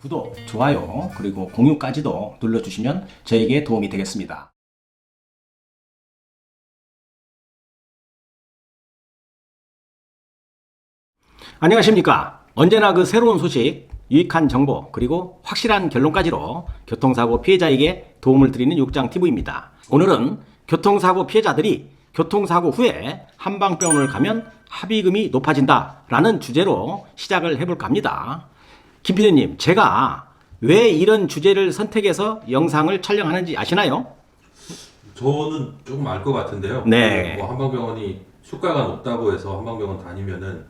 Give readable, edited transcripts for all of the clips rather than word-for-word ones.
구독, 좋아요, 그리고 공유까지도 눌러주시면 저에게 도움이 되겠습니다. 안녕하십니까. 언제나 그 새로운 소식, 유익한 정보, 그리고 확실한 결론까지로 교통사고 피해자에게 도움을 드리는 육장TV입니다. 오늘은 교통사고 피해자들이 교통사고 후에 한방병원을 가면 합의금이 높아진다라는 주제로 시작을 해볼까 합니다. 김 PD님, 제가 왜 이런 주제를 선택해서 영상을 촬영하는지 아시나요? 저는 조금 알 것 같은데요. 네. 뭐 한방병원이 수가가 높다고 해서 한방병원 다니면은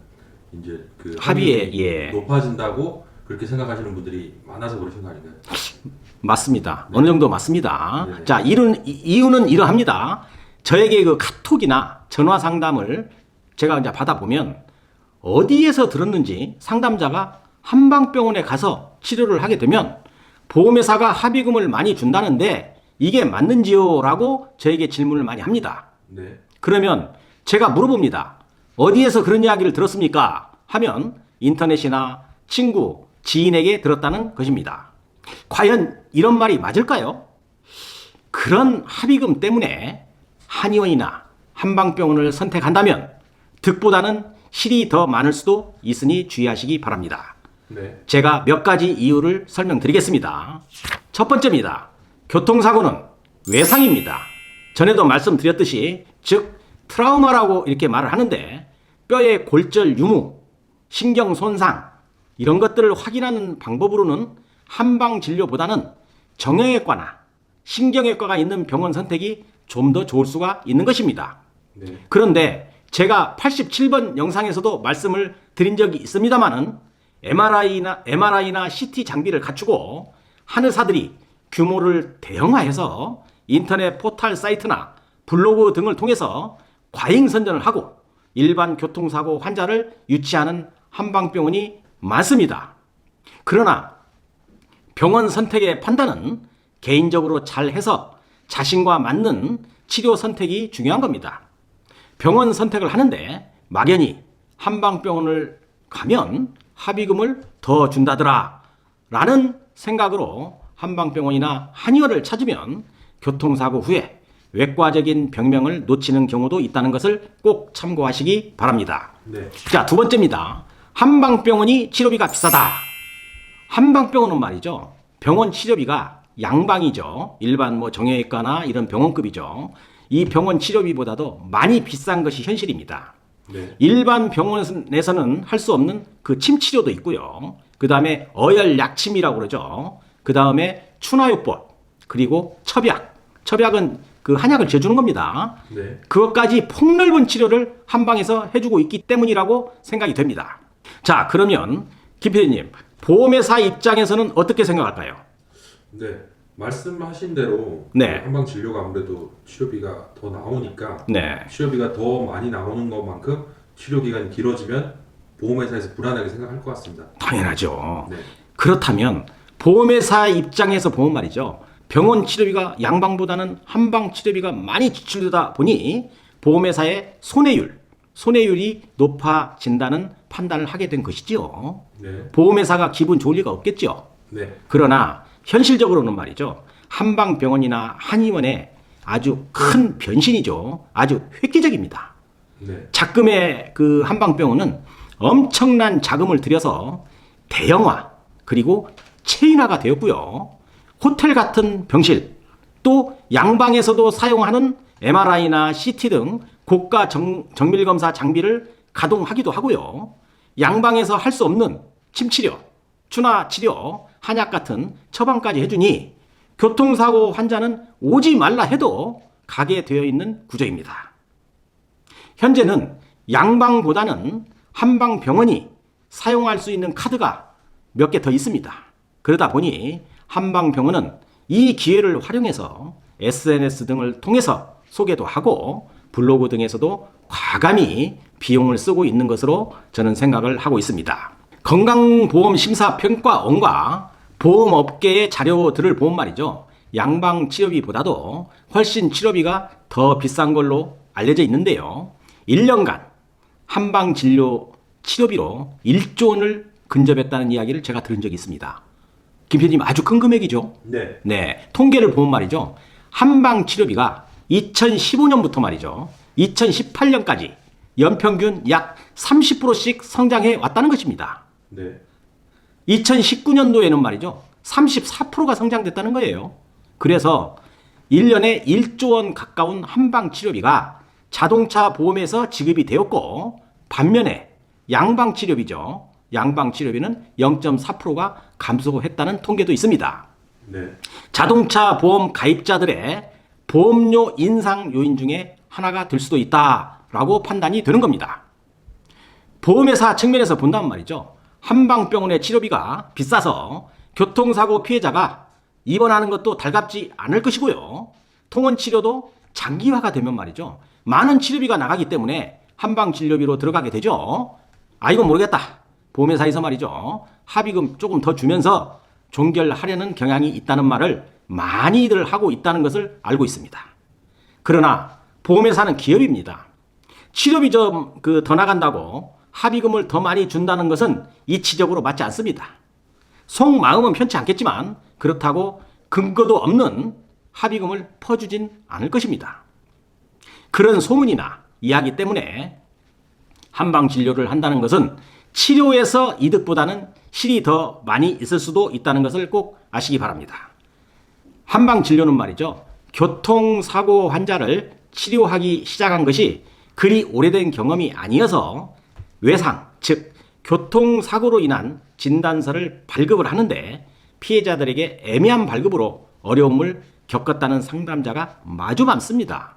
이제 그 합의에, 합의금이 높아진다고 그렇게 생각하시는 분들이 많아서 그러신 거 아닌가요? 맞습니다. 어느 정도 맞습니다. 네. 자, 이유는 이러합니다. 저에게 그 카톡이나 전화 상담을 제가 이제 받아보면 어디에서 들었는지 상담자가 한방병원에 가서 치료를 하게 되면 보험회사가 합의금을 많이 준다는데 이게 맞는지요? 라고 저에게 질문을 많이 합니다. 네. 그러면 제가 물어봅니다. 어디에서 그런 이야기를 들었습니까? 하면 인터넷이나 친구, 지인에게 들었다는 것입니다. 과연 이런 말이 맞을까요? 그런 합의금 때문에 한의원이나 한방병원을 선택한다면 득보다는 실이 더 많을 수도 있으니 주의하시기 바랍니다. 네. 제가 몇 가지 이유를 설명드리겠습니다. 첫 번째입니다. 교통사고는 외상입니다. 전에도 말씀드렸듯이 즉 트라우마라고 이렇게 말을 하는데 뼈의 골절 유무, 신경 손상 이런 것들을 확인하는 방법으로는 한방진료보다는 정형외과나 신경외과가 있는 병원 선택이 좀 더 좋을 수가 있는 것입니다. 네. 그런데 제가 87번 영상에서도 말씀을 드린 적이 있습니다만은 MRI나 CT 장비를 갖추고 한의사들이 규모를 대형화해서 인터넷 포털 사이트나 블로그 등을 통해서 과잉 선전을 하고 일반 교통사고 환자를 유치하는 한방병원이 많습니다. 그러나 병원 선택의 판단은 개인적으로 잘 해서 자신과 맞는 치료 선택이 중요한 겁니다. 병원 선택을 하는데 막연히 한방병원을 가면 합의금을 더 준다더라 라는 생각으로 한방병원이나 한의원을 찾으면 교통사고 후에 외과적인 병명을 놓치는 경우도 있다는 것을 꼭 참고하시기 바랍니다. 네. 자, 두 번째입니다. 한방병원이 치료비가 비싸다. 한방병원은 말이죠. 병원 치료비가 양방이죠. 일반 뭐 정형외과나 이런 병원급이죠. 이 병원 치료비보다도 많이 비싼 것이 현실입니다. 네. 일반 병원에서는 할 수 없는 그 침치료도 있고요. 그 다음에 어열약침이라고 그러죠. 그 다음에 추나요법, 그리고 첩약. 첩약은 그 한약을 재주는 겁니다. 네. 그것까지 폭넓은 치료를 한방에서 해주고 있기 때문이라고 생각이 됩니다. 자, 그러면 김 PD님, 보험회사 입장에서는 어떻게 생각할까요? 네. 말씀하신 대로 네. 한방 진료가 아무래도 치료비가 더 나오니까 네. 치료비가 더 많이 나오는 것만큼 치료 기간이 길어지면 보험회사에서 불안하게 생각할 것 같습니다. 당연하죠. 네. 그렇다면 보험회사 입장에서 보면 말이죠. 병원 치료비가 양방보다는 한방 치료비가 많이 지출되다 보니 보험회사의 손해율이 높아진다는 판단을 하게 된 것이지요. 네. 보험회사가 기분 좋을 리가 없겠죠. 네. 그러나 현실적으로는 말이죠. 한방병원이나 한의원의 아주 큰 변신이죠. 아주 획기적입니다. 네. 작금의 그 한방병원은 엄청난 자금을 들여서 대형화 그리고 체인화가 되었고요. 호텔 같은 병실 또 양방에서도 사용하는 MRI나 CT 등 고가 정밀검사 장비를 가동하기도 하고요. 양방에서 할 수 없는 침치료, 추나치료, 한약 같은 처방까지 해주니 교통사고 환자는 오지 말라 해도 가게 되어 있는 구조입니다. 현재는 양방보다는 한방병원이 사용할 수 있는 카드가 몇 개 더 있습니다. 그러다 보니 한방병원은 이 기회를 활용해서 SNS 등을 통해서 소개도 하고 블로그 등에서도 과감히 비용을 쓰고 있는 것으로 저는 생각을 하고 있습니다. 건강보험심사평가원과 보험업계의 자료들을 보면 말이죠. 양방 치료비보다도 훨씬 치료비가 더 비싼 걸로 알려져 있는데요. 1년간 한방진료 치료비로 1조 원을 근접했다는 이야기를 제가 들은 적이 있습니다. 김 PD님 아주 큰 금액이죠. 네. 네, 통계를 보면 말이죠. 한방 치료비가 2015년부터 말이죠. 2018년까지 연평균 약 30%씩 성장해 왔다는 것입니다. 네. 2019년도에는 말이죠. 34%가 성장됐다는 거예요. 그래서 1년에 1조 원 가까운 한방 치료비가 자동차 보험에서 지급이 되었고, 반면에 양방 치료비죠. 양방 치료비는 0.4%가 감소했다는 통계도 있습니다. 네. 자동차 보험 가입자들의 보험료 인상 요인 중에 하나가 될 수도 있다라고 판단이 되는 겁니다. 보험회사 측면에서 본다면 말이죠. 한방병원의 치료비가 비싸서 교통사고 피해자가 입원하는 것도 달갑지 않을 것이고요. 통원치료도 장기화가 되면 말이죠. 많은 치료비가 나가기 때문에 한방진료비로 들어가게 되죠. 아, 이건 모르겠다. 보험회사에서 말이죠. 합의금 조금 더 주면서 종결하려는 경향이 있다는 말을 많이들 하고 있다는 것을 알고 있습니다. 그러나 보험회사는 기업입니다. 치료비 좀 더 나간다고 합의금을 더 많이 준다는 것은 이치적으로 맞지 않습니다. 속마음은 편치 않겠지만 그렇다고 근거도 없는 합의금을 퍼주진 않을 것입니다. 그런 소문이나 이야기 때문에 한방진료를 한다는 것은 치료에서 이득보다는 실이 더 많이 있을 수도 있다는 것을 꼭 아시기 바랍니다. 한방진료는 말이죠. 교통사고 환자를 치료하기 시작한 것이 그리 오래된 경험이 아니어서 외상, 즉 교통사고로 인한 진단서를 발급을 하는데 피해자들에게 애매한 발급으로 어려움을 겪었다는 상담자가 마주 많습니다.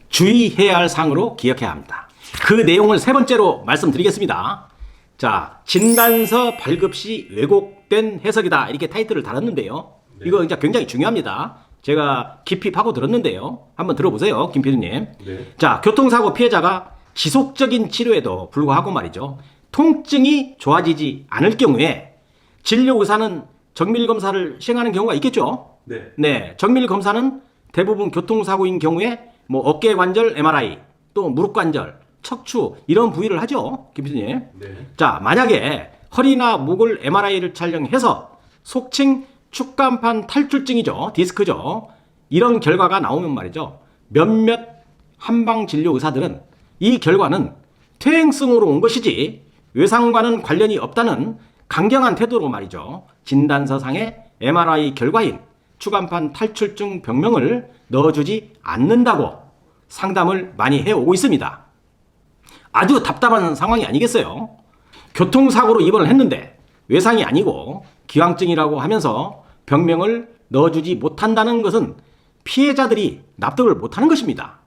주의해야 할 사항으로 기억해야 합니다. 그 내용을 세 번째로 말씀드리겠습니다. 자, 진단서 발급 시 왜곡된 해석이다, 이렇게 타이틀을 달았는데요. 네. 이거 진짜 굉장히 중요합니다. 제가 깊이 파고 들었는데요. 한번 들어보세요, 김 PD님. 네. 자, 교통사고 피해자가 지속적인 치료에도 불구하고 말이죠. 통증이 좋아지지 않을 경우에 진료의사는 정밀검사를 시행하는 경우가 있겠죠. 네. 네, 정밀검사는 대부분 교통사고인 경우에 뭐 어깨관절 MRI, 또 무릎관절, 척추 이런 부위를 하죠, 김 PD님. 네. 자, 만약에 허리나 목을 MRI를 촬영해서 속칭 축간판 탈출증이죠, 디스크죠. 이런 결과가 나오면 말이죠. 몇몇 한방진료 의사들은 이 결과는 퇴행성으로 온 것이지 외상과는 관련이 없다는 강경한 태도로 말이죠. 진단서상의 MRI 결과인 추간판 탈출증 병명을 넣어주지 않는다고 상담을 많이 해오고 있습니다. 아주 답답한 상황이 아니겠어요? 교통사고로 입원을 했는데 외상이 아니고 기왕증이라고 하면서 병명을 넣어주지 못한다는 것은 피해자들이 납득을 못하는 것입니다.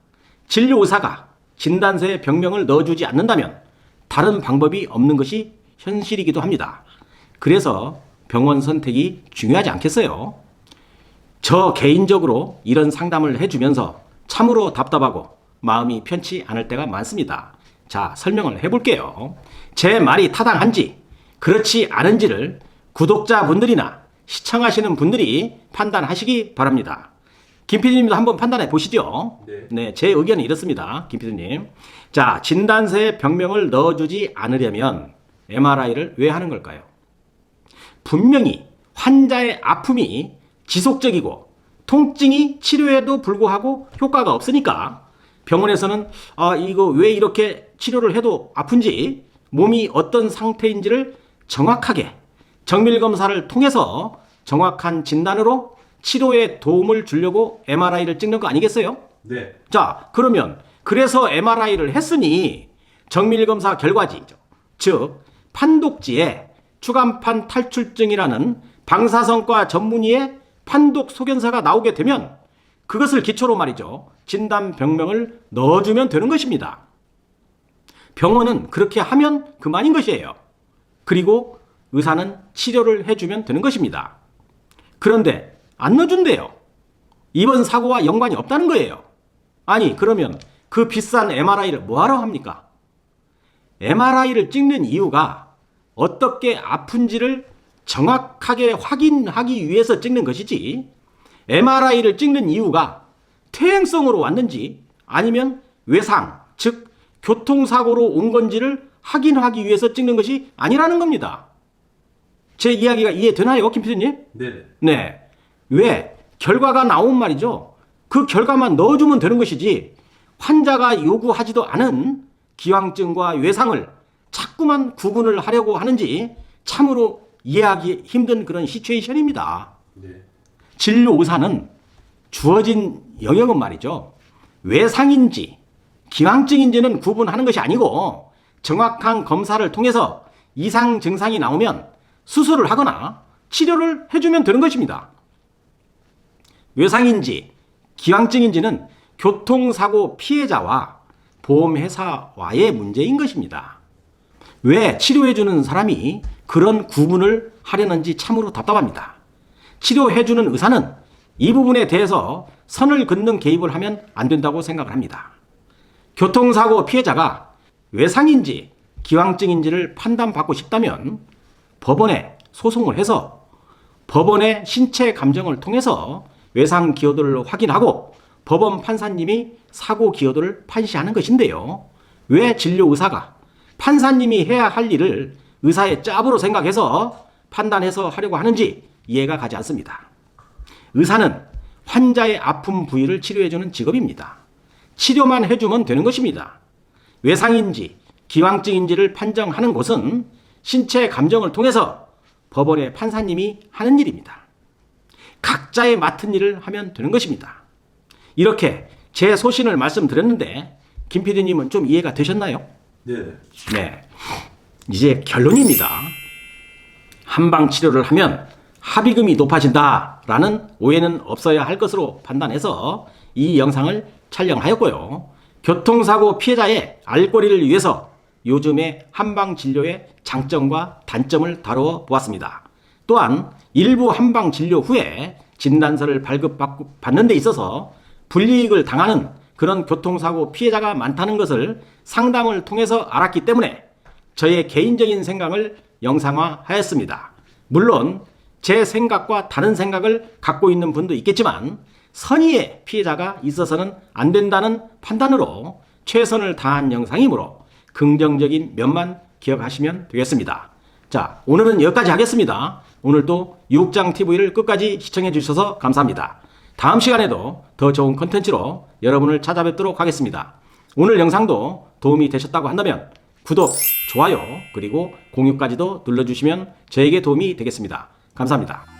진료의사가 진단서에 병명을 넣어주지 않는다면 다른 방법이 없는 것이 현실이기도 합니다. 그래서 병원 선택이 중요하지 않겠어요? 저 개인적으로 이런 상담을 해주면서 참으로 답답하고 마음이 편치 않을 때가 많습니다. 자, 설명을 해볼게요. 제 말이 타당한지 그렇지 않은지를 구독자분들이나 시청하시는 분들이 판단하시기 바랍니다. 김 PD님도 한번 판단해 보시죠. 네, 제 의견은 이렇습니다. 김 PD님. 자, 진단서에 병명을 넣어주지 않으려면 MRI를 왜 하는 걸까요? 분명히 환자의 아픔이 지속적이고 통증이 치료에도 불구하고 효과가 없으니까 병원에서는 이거 왜 이렇게 치료를 해도 아픈지, 몸이 어떤 상태인지를 정확하게 정밀검사를 통해서 정확한 진단으로 치료에 도움을 주려고 MRI를 찍는 거 아니겠어요? 네. 자, 그러면 그래서 MRI를 했으니 정밀검사 결과지죠. 즉 판독지에 추간판 탈출증이라는 방사선과 전문의의 판독 소견서가 나오게 되면 그것을 기초로 말이죠. 진단 병명을 넣어주면 되는 것입니다. 병원은 그렇게 하면 그만인 것이에요. 그리고 의사는 치료를 해주면 되는 것입니다. 그런데 안 넣어준대요. 이번 사고와 연관이 없다는 거예요. 아니, 그러면 그 비싼 MRI를 뭐하러 합니까? MRI를 찍는 이유가 어떻게 아픈지를 정확하게 확인하기 위해서 찍는 것이지, MRI를 찍는 이유가 퇴행성으로 왔는지 아니면 외상, 즉 교통사고로 온 건지를 확인하기 위해서 찍는 것이 아니라는 겁니다. 제 이야기가 이해되나요, 김 PD님? 네네. 네. 왜? 결과가 나온 말이죠. 그 결과만 넣어주면 되는 것이지 환자가 요구하지도 않은 기왕증과 외상을 자꾸만 구분을 하려고 하는지 참으로 이해하기 힘든 그런 시츄에이션입니다. 네. 진료 의사는 주어진 영역은 말이죠. 외상인지 기왕증인지는 구분하는 것이 아니고 정확한 검사를 통해서 이상 증상이 나오면 수술을 하거나 치료를 해주면 되는 것입니다. 외상인지 기왕증인지는 교통사고 피해자와 보험회사와의 문제인 것입니다. 왜 치료해주는 사람이 그런 구분을 하려는지 참으로 답답합니다. 치료해주는 의사는 이 부분에 대해서 선을 긋는 개입을 하면 안 된다고 생각을 합니다. 교통사고 피해자가 외상인지 기왕증인지를 판단받고 싶다면 법원에 소송을 해서 법원의 신체 감정을 통해서 외상 기여도를 확인하고 법원 판사님이 사고 기여도를 판시하는 것인데요. 왜 진료 의사가 판사님이 해야 할 일을 의사의 짭으로 생각해서 판단해서 하려고 하는지 이해가 가지 않습니다. 의사는 환자의 아픈 부위를 치료해주는 직업입니다. 치료만 해주면 되는 것입니다. 외상인지 기왕증인지를 판정하는 곳은 신체 감정을 통해서 법원의 판사님이 하는 일입니다. 각자의 맡은 일을 하면 되는 것입니다. 이렇게 제 소신을 말씀드렸는데 김 PD님은 좀 이해가 되셨나요? 네네. 네. 이제 결론입니다. 한방 치료를 하면 합의금이 높아진다라는 오해는 없어야 할 것으로 판단해서 이 영상을 촬영하였고요. 교통사고 피해자의 알 권리를 위해서 요즘의 한방 진료의 장점과 단점을 다루어 보았습니다. 또한 일부 한방 진료 후에 진단서를 발급받는 데 있어서 불이익을 당하는 그런 교통사고 피해자가 많다는 것을 상담을 통해서 알았기 때문에 저의 개인적인 생각을 영상화하였습니다. 물론 제 생각과 다른 생각을 갖고 있는 분도 있겠지만 선의의 피해자가 있어서는 안 된다는 판단으로 최선을 다한 영상이므로 긍정적인 면만 기억하시면 되겠습니다. 자, 오늘은 여기까지 하겠습니다. 오늘도 유국장TV를 끝까지 시청해 주셔서 감사합니다. 다음 시간에도 더 좋은 컨텐츠로 여러분을 찾아뵙도록 하겠습니다. 오늘 영상도 도움이 되셨다고 한다면 구독, 좋아요, 그리고 공유까지도 눌러주시면 저에게 도움이 되겠습니다. 감사합니다.